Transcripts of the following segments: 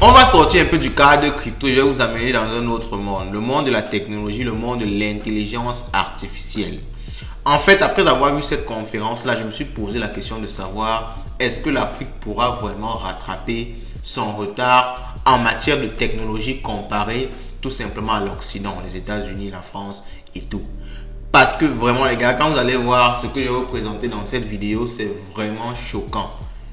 On va sortir un peu du cadre crypto, je vais vous amener dans un autre monde, le monde de la technologie, le monde de l'intelligence artificielle. En fait, après avoir vu cette conférence-là, je me suis posé la question de savoir est-ce que l'Afrique pourra vraiment rattraper son retard en matière de technologie comparé tout simplement à l'Occident, les États-Unis, la France et tout. Parce que vraiment les gars, quand vous allez voir ce que je vais vous présenter dans cette vidéo, c'est vraiment choquant.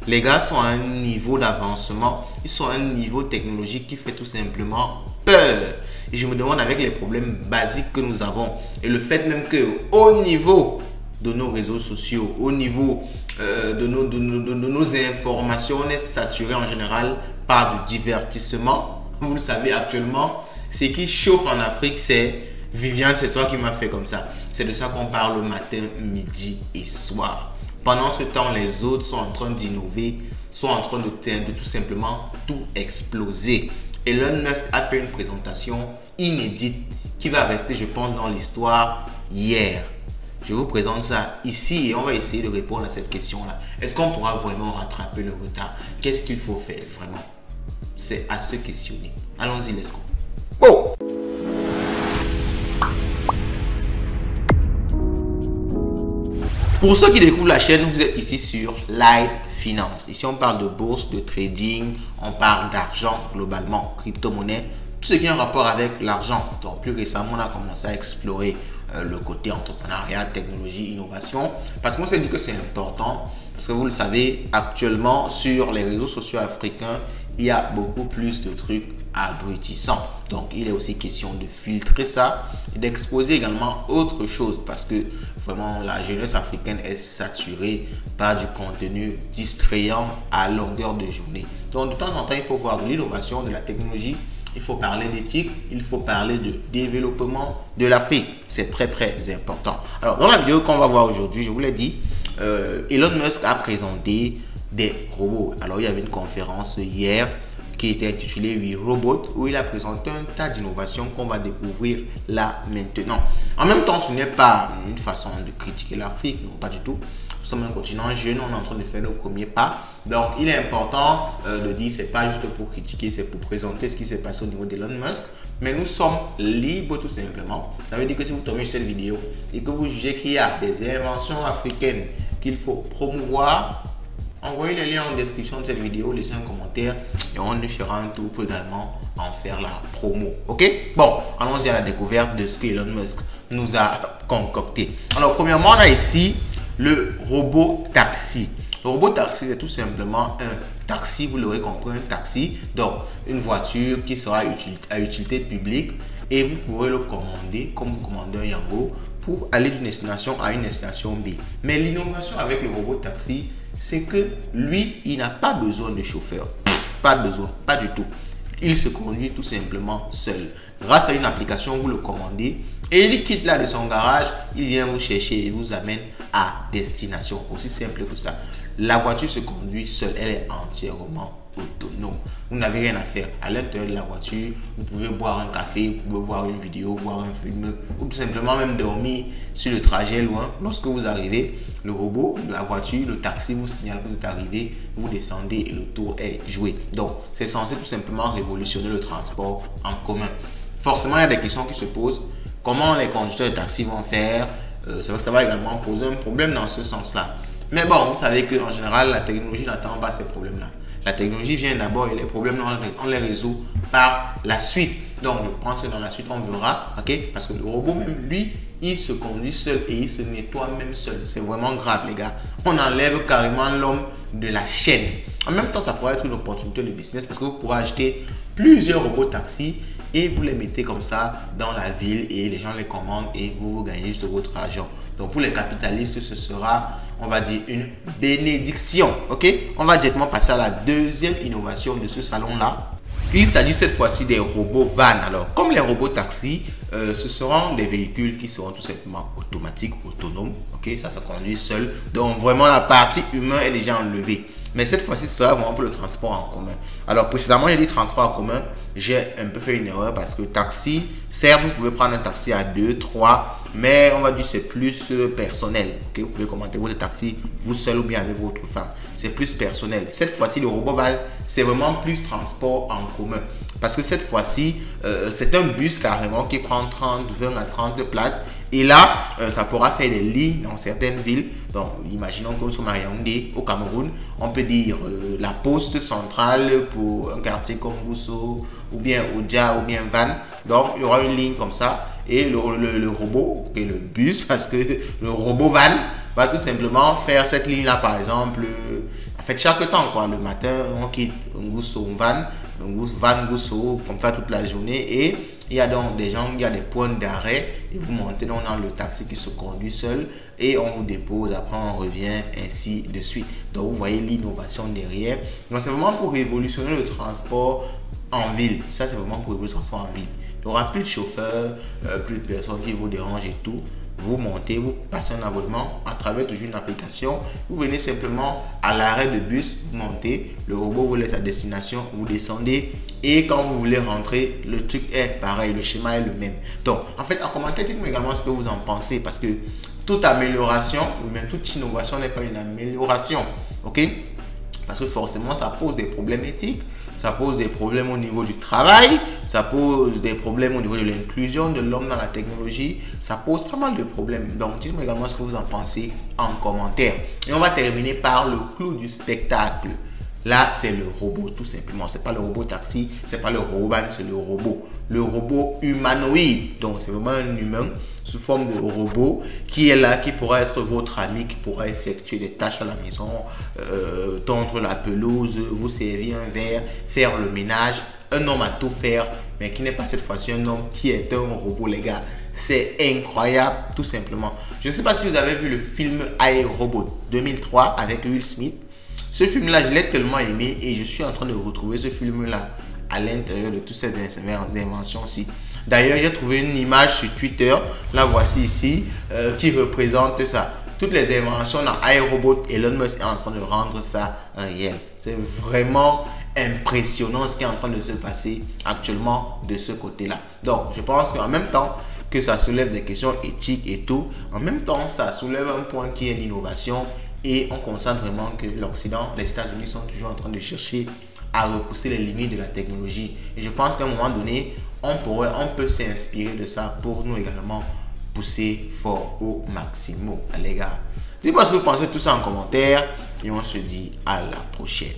Les gars sont à un niveau d'avancement, ils sont à un niveau technologique qui fait tout simplement peur. Et je me demande avec les problèmes basiques que nous avons et le fait même que au niveau de nos réseaux sociaux, au niveau de nos informations, on est saturé en général par du divertissement. Vous le savez actuellement, ce qui chauffe en Afrique, c'est Viviane, c'est toi qui m'as fait comme ça. C'est de ça qu'on parle le matin, midi et soir. Pendant ce temps, les autres sont en train d'innover, sont en train de tout simplement tout exploser. Elon Musk a fait une présentation inédite qui va rester, je pense, dans l'histoire hier. Je vous présente ça ici et on va essayer de répondre à cette question-là. Est-ce qu'on pourra vraiment rattraper le retard? Qu'est-ce qu'il faut faire vraiment? C'est à se questionner. Allons-y, let's go. Oh! Pour ceux qui découvrent la chaîne, vous êtes ici sur Light Finance. Ici, on parle de bourse, de trading, on parle d'argent globalement, crypto-monnaie, tout ce qui est en rapport avec l'argent. Donc, plus récemment, on a commencé à explorer le côté entrepreneuriat, technologie, innovation. Parce qu'on s'est dit que c'est important. Parce que vous le savez, actuellement, sur les réseaux sociaux africains, il y a beaucoup plus de trucs abrutissants. Donc, il est aussi question de filtrer ça et d'exposer également autre chose parce que vraiment, la jeunesse africaine est saturée par du contenu distrayant à longueur de journée. Donc, de temps en temps, il faut voir de l'innovation, de la technologie. Il faut parler d'éthique, il faut parler de développement de l'Afrique. C'est très, très important. Alors, dans la vidéo qu'on va voir aujourd'hui, je vous l'ai dit, Elon Musk a présenté des robots. Alors, il y avait une conférence hier qui était intitulée We Robot, où il a présenté un tas d'innovations qu'on va découvrir là maintenant. En même temps, ce n'est pas une façon de critiquer l'Afrique, non, pas du tout. Nous sommes un continent jeune, on est en train de faire nos premiers pas. Donc, il est important de dire, c'est pas juste pour critiquer, c'est pour présenter ce qui s'est passé au niveau d'Elon Musk. Mais nous sommes libres tout simplement. Ça veut dire que si vous tombez sur cette vidéo et que vous jugez qu'il y a des inventions africaines qu'il faut promouvoir, envoyez les liens en description de cette vidéo, laissez un commentaire et on lui fera un tour pour également en faire la promo. Ok? Bon, allons-y à la découverte de ce que Elon Musk nous a concocté. Alors, premièrement, on a ici le robot taxi. Le robot taxi, c'est tout simplement un taxi, vous l'aurez compris, un taxi. Donc, une voiture qui sera à utilité publique et vous pourrez le commander comme vous commandez un Yango pour aller d'une destination à une destination B. Mais l'innovation avec le robot taxi, c'est que lui, il n'a pas besoin de chauffeur. Pas besoin, pas du tout. Il se conduit tout simplement seul. Grâce à une application, vous le commandez et il quitte là de son garage, il vient vous chercher et vous amène à destination. Aussi simple que ça. La voiture se conduit seule, elle est entièrement autonome. Vous n'avez rien à faire. À l'intérieur de la voiture, vous pouvez boire un café, vous pouvez voir une vidéo, voir un film ou tout simplement même dormir sur le trajet loin. Lorsque vous arrivez, le robot, la voiture, le taxi vous signale que vous êtes arrivé, vous descendez et le tour est joué. Donc, c'est censé tout simplement révolutionner le transport en commun. Forcément, il y a des questions qui se posent. Comment les conducteurs de taxi vont faire? Ça va également poser un problème dans ce sens-là. Mais bon, vous savez qu'en général, la technologie n'attend pas ces problèmes-là. La technologie vient d'abord et les problèmes, on les résout par la suite. Donc, je pense que dans la suite, on verra, ok? Parce que le robot, même lui, il se conduit seul et il se nettoie même seul. C'est vraiment grave, les gars. On enlève carrément l'homme de la chaîne. En même temps, ça pourrait être une opportunité de business parce que vous pourrez acheter plusieurs robots taxis et vous les mettez comme ça dans la ville et les gens les commandent et vous gagnez juste votre argent. Donc, pour les capitalistes, ce sera, on va dire, une bénédiction, ok? On va directement passer à la deuxième innovation de ce salon-là. Il s'agit cette fois-ci des robots van. Alors, comme les robots taxis, ce seront des véhicules qui seront tout simplement automatiques, autonomes. Ok, ça se conduit seul. Donc, vraiment, la partie humaine est déjà enlevée. Mais cette fois-ci, ce sera vraiment pour le transport en commun. Alors, précédemment, j'ai dit transport en commun. j'ai un peu fait une erreur parce que taxi, certes, vous pouvez prendre un taxi à 2, 3, mais on va dire c'est plus personnel. Okay? Vous pouvez commenter votre taxi vous seul ou bien avec votre femme. C'est plus personnel. Cette fois-ci, le RoboVan, c'est vraiment plus transport en commun. Parce que cette fois-ci, c'est un bus carrément qui prend 20 à 30 places. Et là, ça pourra faire des lignes dans certaines villes. Donc, imaginons que nous sommes à Yaoundé, au Cameroun. On peut dire la poste centrale pour un quartier comme Gousso, ou bien Odia, ou bien Van. Donc, il y aura une ligne comme ça. Et le robot, et le bus, parce que le robot van va tout simplement faire cette ligne-là, par exemple, en fait, chaque temps, quoi. Le matin, on quitte Gousso, Van Gousso, comme ça toute la journée. Et il y a donc des gens, il y a des points d'arrêt et vous montez donc dans le taxi qui se conduit seul et on vous dépose, après on revient, ainsi de suite. Donc vous voyez l'innovation derrière. Donc c'est vraiment pour révolutionner le transport en ville. Ça c'est vraiment pour révolutionner le transport en ville. Il n'y aura plus de chauffeurs, plus de personnes qui vous dérangent et tout. Vous montez, vous passez un abonnement à travers toujours une application. Vous venez simplement à l'arrêt de bus, vous montez, le robot vous laisse à destination, vous descendez et quand vous voulez rentrer, le truc est pareil, le schéma est le même. Donc, en fait, en commentaire, dites-moi également ce que vous en pensez parce que toute amélioration ou même toute innovation n'est pas une amélioration. Ok? Parce que forcément, ça pose des problèmes éthiques, ça pose des problèmes au niveau du travail, ça pose des problèmes au niveau de l'inclusion de l'homme dans la technologie, ça pose pas mal de problèmes. Donc, dites-moi également ce que vous en pensez en commentaire. Et on va terminer par le clou du spectacle. Là, c'est le robot, tout simplement. C'est pas le robot taxi, c'est pas le robot, c'est le robot. Le robot humanoïde. Donc, c'est vraiment un humain sous forme de robot qui est là, qui pourra être votre ami, qui pourra effectuer des tâches à la maison, tondre la pelouse, vous servir un verre, faire le ménage. Un homme à tout faire, mais qui n'est pas cette fois-ci un homme qui est un robot, les gars. C'est incroyable, tout simplement. Je ne sais pas si vous avez vu le film I, Robot 2003 avec Will Smith. Ce film-là, je l'ai tellement aimé et je suis en train de retrouver ce film-là à l'intérieur de toutes ces inventions-ci. D'ailleurs, j'ai trouvé une image sur Twitter, la voici ici, qui représente ça. Toutes les inventions dans iRobot, Elon Musk est en train de rendre ça réel. C'est vraiment impressionnant ce qui est en train de se passer actuellement de ce côté-là. Donc, je pense qu'en même temps que ça soulève des questions éthiques et tout, en même temps, ça soulève un point qui est l'innovation. Et on constate vraiment que l'Occident, les États-Unis sont toujours en train de chercher à repousser les limites de la technologie. Et je pense qu'à un moment donné, on peut s'inspirer de ça pour nous également pousser fort au maximum, les gars. Dites-moi ce que vous pensez de tout ça en commentaire et on se dit à la prochaine.